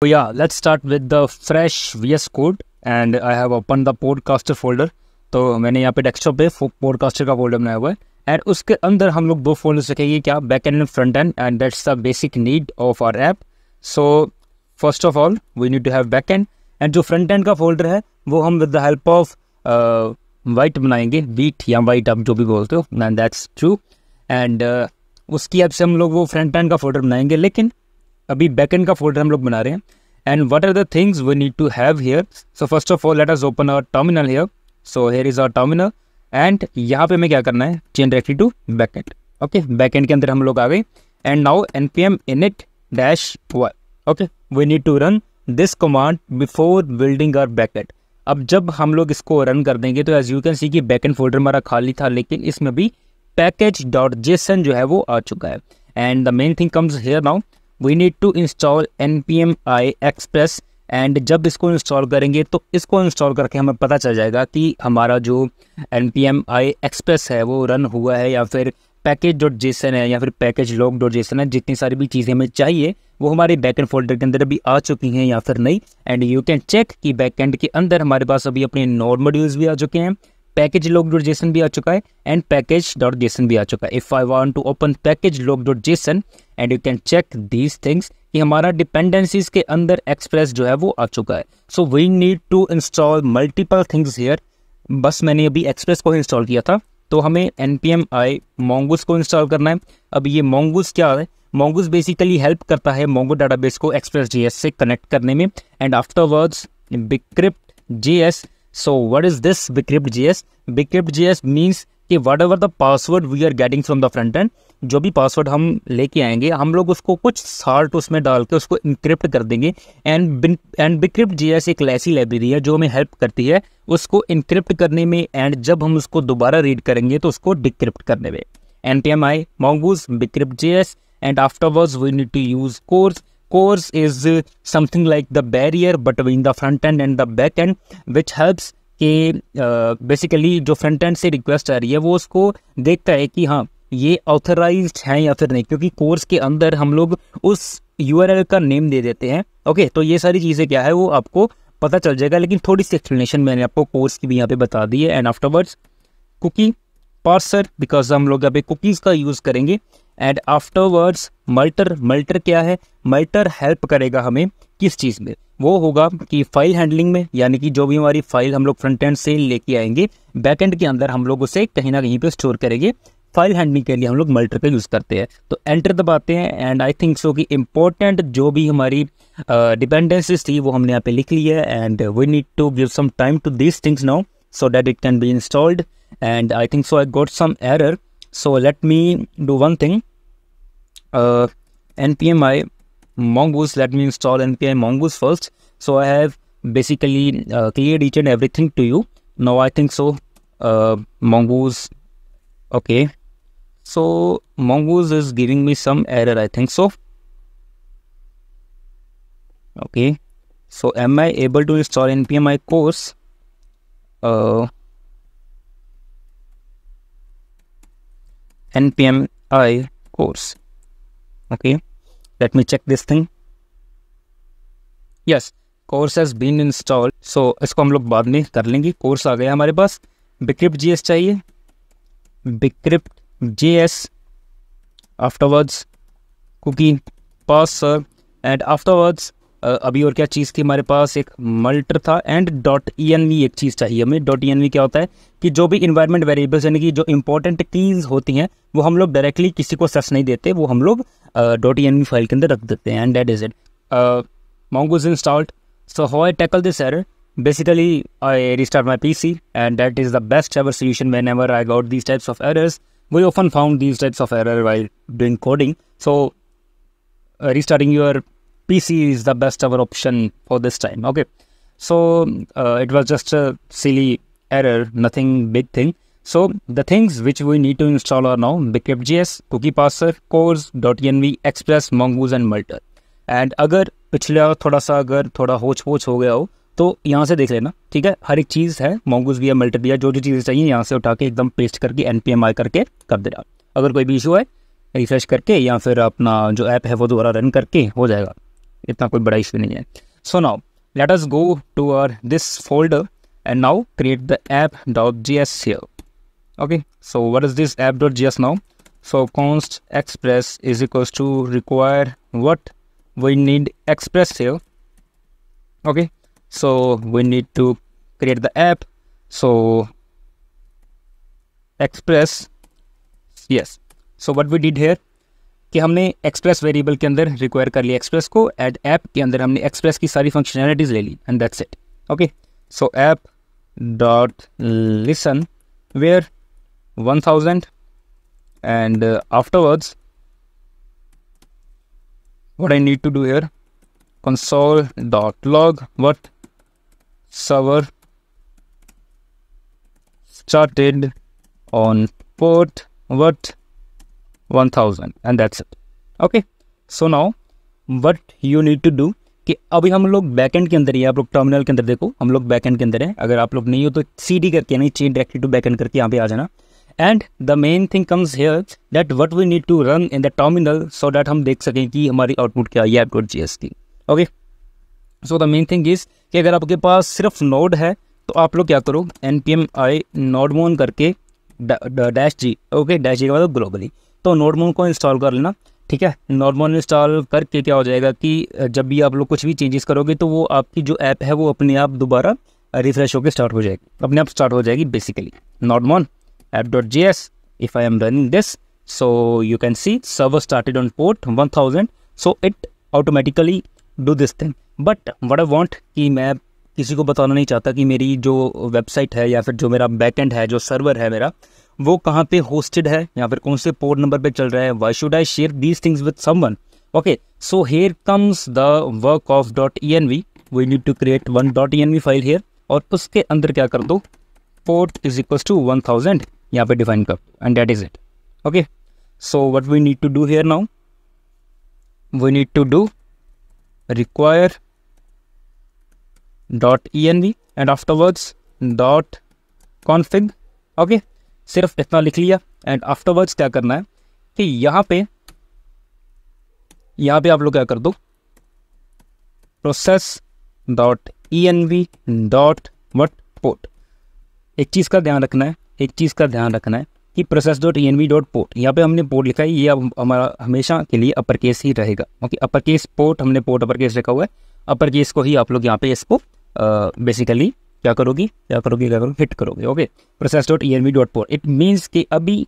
So yeah, let's start with the fresh VS Code and I have opened the podcaster folder. तो मैंने यहाँ पे desktop पे podcaster का फोल्डर बनाया हुआ है एंड उसके अंदर हम लोग दो फोल्डर्स रखेंगे, क्या, back end and front end that's the basic need of our app. So first of all we need to have back end जो फ्रंट एंड का फोल्डर है वो हम with the help of Vite बनाएंगे, Vite या Vite आप जो भी बोलते हो, एंड दैट्स ट्रू. एंड उसकी ऐप से हम लोग वो फ्रंट एंड का फोल्डर बनाएंगे, लेकिन अभी बैकएंड का फोल्डर हम लोग बना रहे हैं. And what are the things we need to have here. So first of all let us open our terminal here. So here is our terminal and यहाँ पे मैं क्या करना है, change directly to backend. Okay, backend के अंदर हम लोग आ गए and now npm init -y. Okay, we need to run this command before building our backend. अब जब हम लोग इसको रन कर देंगे तो एज यू कैन सी कि बैकएंड फोल्डर हमारा खाली था, लेकिन इसमें भी package.json जो है वो आ चुका है. And the main thing comes here now, we need to install npm i express. And जब इसको इंस्टॉल करेंगे तो इसको इंस्टॉल करके हमें पता चल जाएगा कि हमारा जो npm i express है वो रन हुआ है या फिर package.json है या फिर package.log.json है. जितनी सारी भी चीज़ें हमें चाहिए वो हमारे बैकएंड फोल्डर के अंदर अभी आ चुकी हैं या फिर नहीं. एंड यू कैन चेक कि बैकएंड के अंदर हमारे पास अभी अपने नोड मॉड्यूल्स भी आ चुके हैं, package.log.json भी आ चुका है एंड package.json भी आ चुका है. If I want to open package.log.json and you can check these things कि हमारा डिपेंडेंसीज के अंदर एक्सप्रेस जो है वो आ चुका है. So we need to install multiple things here. बस मैंने अभी एक्सप्रेस को इंस्टॉल किया था तो हमें npm i mongoose को इंस्टॉल करना है. अब ये mongoose क्या है, mongoose बेसिकली हेल्प करता है mongo डाटाबेस को express.js से कनेक्ट करने में. And afterwards bcrypt.js. So what is this bcrypt.js? bcrypt.js means कि whatever the password we are getting from the front end, जो भी पासवर्ड हम लेके आएंगे हम लोग उसको कुछ साल्ट उसमें डाल के उसको इनक्रिप्ट कर देंगे. एंड bcrypt.js एक ऐसी लाइब्रेरी है जो हमें हेल्प करती है उसको इनक्रिप्ट करने में एंड जब हम उसको दोबारा रीड करेंगे तो उसको डिक्रिप्ट करने में. npm i mongoose bcrypt.js and afterwards we need to use CORS. CORS is something like the barrier between the front end and the back end which helps कि बेसिकली जो फ्रंट एंड से request आ रही है वो उसको देखता है कि हाँ ये ऑथराइज्ड है या फिर नहीं, क्योंकि कोर्स के अंदर हम लोग उस URL का नेम दे देते हैं. ओके, तो ये सारी चीज़ें क्या है वो आपको पता चल जाएगा, लेकिन थोड़ी सी एक्सप्लेनेशन मैंने आपको कोर्स की भी यहाँ पे बता दी है. And afterwards cookie parser, because हम लोग यहाँ पे कुकीज़ का यूज़ करेंगे. एंड आफ्टरवर्ड्स मल्टर क्या है, मल्टर हेल्प करेगा हमें किस चीज़ में, वो होगा कि फाइल हैंडलिंग में, यानी कि जो भी हमारी फाइल हम लोग फ्रंट एंड से लेके आएंगे बैक एंड के अंदर हम लोग उसे कहीं ना कहीं पे स्टोर करेंगे. फाइल हैंडलिंग के लिए हम लोग मल्टर का यूज़ करते हैं. तो एंटर दबाते हैं एंड आई थिंक सो कि इम्पोर्टेंट जो भी हमारी डिपेंडेंसीज थी वो हमने यहाँ पे लिख ली है. And we need to give some time to this things now so that it can be installed. And I think so I got some error, so let me do one thing. npm i mongoose, let me install npm mongoose first. So I have basically cleared each and everything to you. Now I think so mongoose, okay, so mongoose is giving me some error, I think so. Okay, so am I able to install npm i course? npm i course. Okay, let me check this thing. Yes, course has been installed. So इसको हम लोग बाद में कर लेंगे. Course आ गया हमारे पास. bcrypt.js चाहिए, bcrypt.js. afterwards cookie parser and afterwards अभी और क्या चीज़ थी हमारे पास, एक मल्टर था एंड .env एक चीज़ चाहिए हमें. .env क्या होता है कि जो भी इन्वायरमेंट वेरिएबल्स यानी कि जो इंपॉर्टेंट कीज़ होती हैं वो हम लोग डायरेक्टली किसी को सर्च नहीं देते, वो हम लोग .env फाइल के अंदर रख देते हैं. And that is it. mongoose installed. So how I tackle this error, basically I restart my PC and that is the best ever solution whenever I got these types of errors. We often found these types of error while doing coding. So restarting your PC is the best ever option for this time. Okay, so it was just a silly error, nothing big thing. So the things which we need to install are now bcrypt.js, cookie parser, CORS, .env, express, mongoose and multer. And अगर पिछला थोड़ा होच पोच हो गया हो तो यहाँ से देख लेना, ठीक है. हर एक चीज़ है, mongoose भी है, multer भी है, जो चीज़ें चाहिए यहाँ से उठा के एकदम पेस्ट करके npm i करके कर देना. अगर कोई भी इशू है रिफ्रेश करके या फिर अपना जो ऐप है वो दोबारा रन करके हो जाएगा. इतना कोई बड़ा इशू नहीं है. So now let us go to our this folder and now create the app.js here. Okay, so what is this app.js now? So const express is equals to require what we need express here. Okay, so we need to create the app. So express, yes. So what we did here कि हमने express variable के अंदर require कर लिया express को, add app के अंदर हमने एक्सप्रेस की सारी फंक्शनैलिटीज ले ली and that's it. Okay, so app dot listen where 1000 and afterwards what I need to do here console.log what server started on port what 1000 and that's it. Okay, so now what you need to do कि अभी हम लोग backend के अंदर ही, आप लोग terminal के अंदर देखो, हम लोग बैकएंड के अंदर हैं. अगर आप लोग नहीं हो तो cd करके नहीं, चेंज डायरेक्टली टू बैकएंड करके यहाँ पे आ जाना. And the main thing comes here that what we need to run in the terminal so that हम देख सकें कि हमारी आउटपुट क्या है app.js की. Okay, so the main thing is कि अगर आपके पास सिर्फ नोड है तो आप लोग क्या करो, npm i nodemon करके -g. ओके, -g का मतलब ग्लोबली, तो नोडमोन को इंस्टॉल कर लेना. ठीक है, नोडमोन इंस्टॉल करके क्या हो जाएगा कि जब भी आप लोग कुछ भी चेंजेस करोगे तो वो आपकी जो ऐप है वो अपने आप दोबारा रिफ्रेश होकर स्टार्ट हो जाएगी, अपने आप स्टार्ट हो जाएगी. Basically नोडमोन app.js, if I am running this, so you can see server started on port 1000, so it automatically do this thing. But what I want कि मैं किसी को बताना नहीं चाहता कि मेरी जो वेबसाइट है या फिर जो मेरा बैकएंड है, जो सर्वर है मेरा, वो कहाँ पे होस्टेड है या फिर कौन से पोर्ट नंबर पे चल रहा है. Why should I share these things with someone. Okay, so here comes the work of .env. We need to create one .env file here और उसके अंदर क्या कर दो, पोर्ट इज इक्वल्स टू 1000 यहाँ पे डिफाइन कर दो and that is it. Okay, so what we need to do here now, we need to do require .env and afterwards .config. Okay, सिर्फ इतना लिख लिया एंड आफ्टरवर्ड्स क्या करना है कि यहाँ पे आप लोग क्या कर दो, process.env .what port. एक चीज़ का ध्यान रखना है कि process.env.port, यहाँ पे हमने पोर्ट लिखा है, ये अब हमारा हमेशा के लिए अपर केस ही रहेगा. ओके, अपर केस पोर्ट, हमने पोर्ट अपर केस लिखा हुआ है, अपर केस को ही आप लोग यहाँ पे इसको बेसिकली क्या करोगे हिट करोगे. Okay, process.env.port. इट मीन्स कि अभी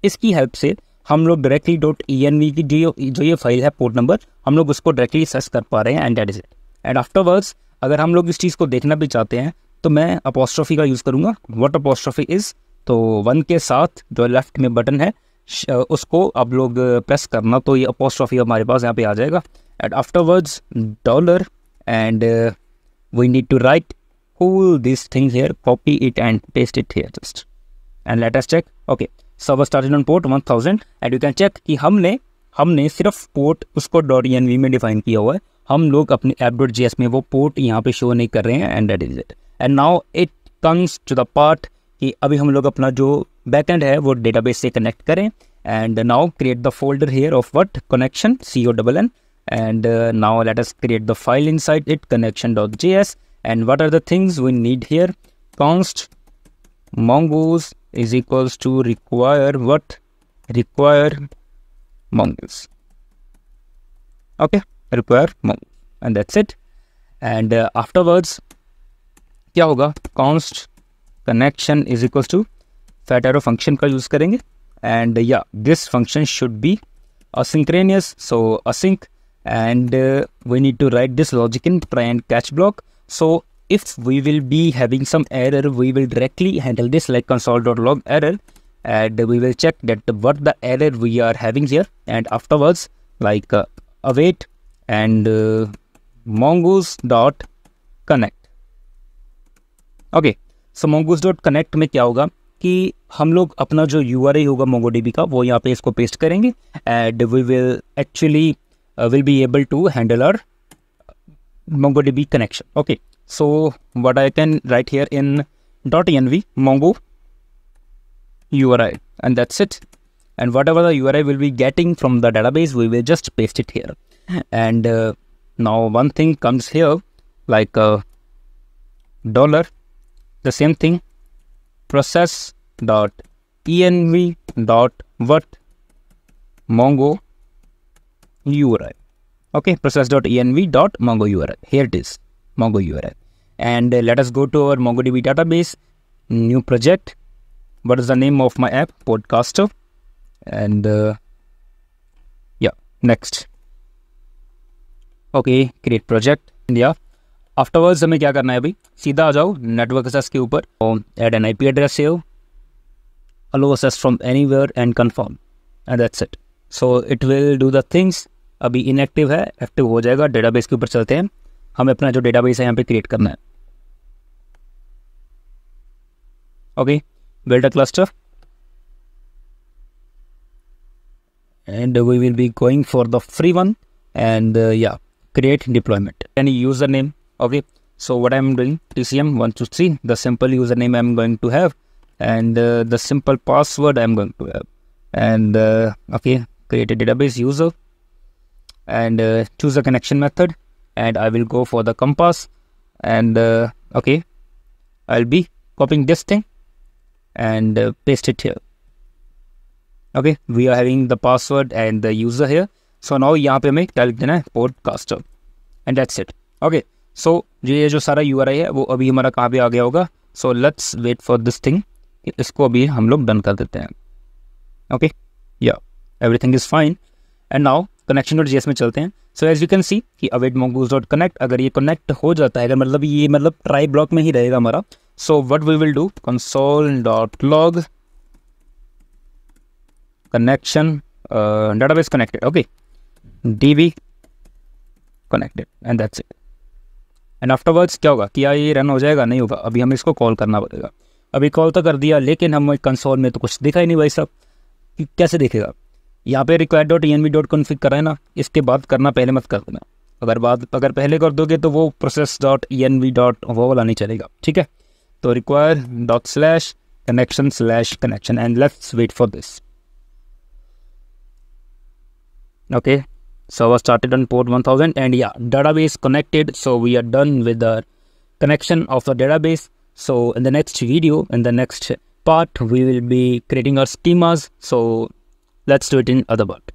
इसकी हेल्प से हम लोग डायरेक्टली .env की जो ये फाइल है पोर्ट नंबर, हम लोग उसको डायरेक्टली सर्च कर पा रहे हैं and that is it. And afterwards अगर हम लोग इस चीज़ को देखना भी चाहते हैं तो मैं अपॉस्ट्रोफी का यूज़ करूँगा. व्हाट अपॉस्ट्रोफी इज़, तो 1 के साथ जो लेफ्ट में बटन है उसको आप लोग प्रेस करना तो ये अपॉस्ट्रोफी हमारे पास यहाँ पे आ जाएगा. And afterwards dollar and we need to write all these things here, copy it and paste it here just and let us check. Okay, server started on port 1000 and you can check कि हमने सिर्फ port उसको .env में define किया हुआ है, हम लोग अपने app.js में वो पोर्ट यहाँ पे शो नहीं कर रहे हैं and that is it. And now it comes to the part कि अभी हम लोग अपना जो बैकएंड है वो डेटाबेस से कनेक्ट करें. And now create the folder here of what connection CONN and now let us create the file inside it, connection.js. And what are the things we need here? Const mongoose is equals to require what? Require mongoose. Okay, require mongoose and that's it. And afterwards क्या होगा, const connection is equals to fat arrow function का use करेंगे. And yeah, this function should be asynchronous, so async. And we need to write this logic in try and catch block. So if we will be having some error, we will directly handle this like console.log error and we will check that what the error we are having here. And afterwards like await and mongoose.connect. Okay, so mongoose.connect में क्या होगा कि हम लोग अपना जो URI होगा MongoDB का वो यहाँ पे इसको पेस्ट करेंगे and we will actually will be able to handle our MongoDB connection. Okay, so what I can write here in .env mongo URI and that's it. And whatever the URI will be getting from the database, we will just paste it here. And Now one thing comes here like dollar, the same thing, process dot env dot what mongo URI. Okay, process.env dot mongo URI. Here it is, mongo URI. And let us go to our MongoDB database, new project. What is the name of my app? Podcaster. And yeah, next. Okay, create project. Yeah, afterwards हमें क्या करना है अभी? सीधा आ जाओ network access के ऊपर. Add an IP address here. Allow access from anywhere and confirm. And that's it. So it will do the things. अभी inactive है, active हो जाएगा. Database के ऊपर चलते हैं. हमें अपना जो database है यहाँ पे create करना है. Okay, build a cluster. And we will be going for the free one. And yeah, create deployment. Any username. Okay, so what I'm doing, TCM123, the simple username I'm going to have. And the simple password I'm going to have. And okay, create a database user. And choose a connection method. And I will go for the compass. And okay, I'll be copying this thing and paste it here. Okay, we are having the password and the user here. So now यहाँ पे हमें क्या लिख देना है, podcaster, and that's it. Okay, so ये जो सारा URI है वो अभी हमारा कहाँ पे आ गया होगा. So let's wait for this thing. इसको अभी हम लोग डन कर देते हैं. Okay, yeah, everything is fine. And now connection.js में चलते हैं. So as you can see कि await mongoose.connect, अगर ये connect हो जाता है, अगर मतलब ये मतलब try block में ही रहेगा हमारा. So what we will do, console.log connection database connected. Okay, db connected, and that's it. And afterwards क्या होगा, क्या ये रन हो जाएगा? नहीं होगा, अभी हमें इसको कॉल करना पड़ेगा. अभी कॉल तो कर दिया, लेकिन हम कंसोल में तो कुछ दिखा ही नहीं भाई साहब. कैसे दिखेगा? यहाँ पे required.env.config कर रहा है ना, इसके बाद करना, पहले मत कर देना. अगर पहले कर दोगे तो वो process.env. वो वाला नहीं चलेगा. ठीक है, तो require./connection/connection, and let's wait for this. Okay, so I started on port 1000, and yeah, database connected. So we are done with the connection of the database. So in the next video, in the next part, we will be creating our schemas. So let's do it in other part.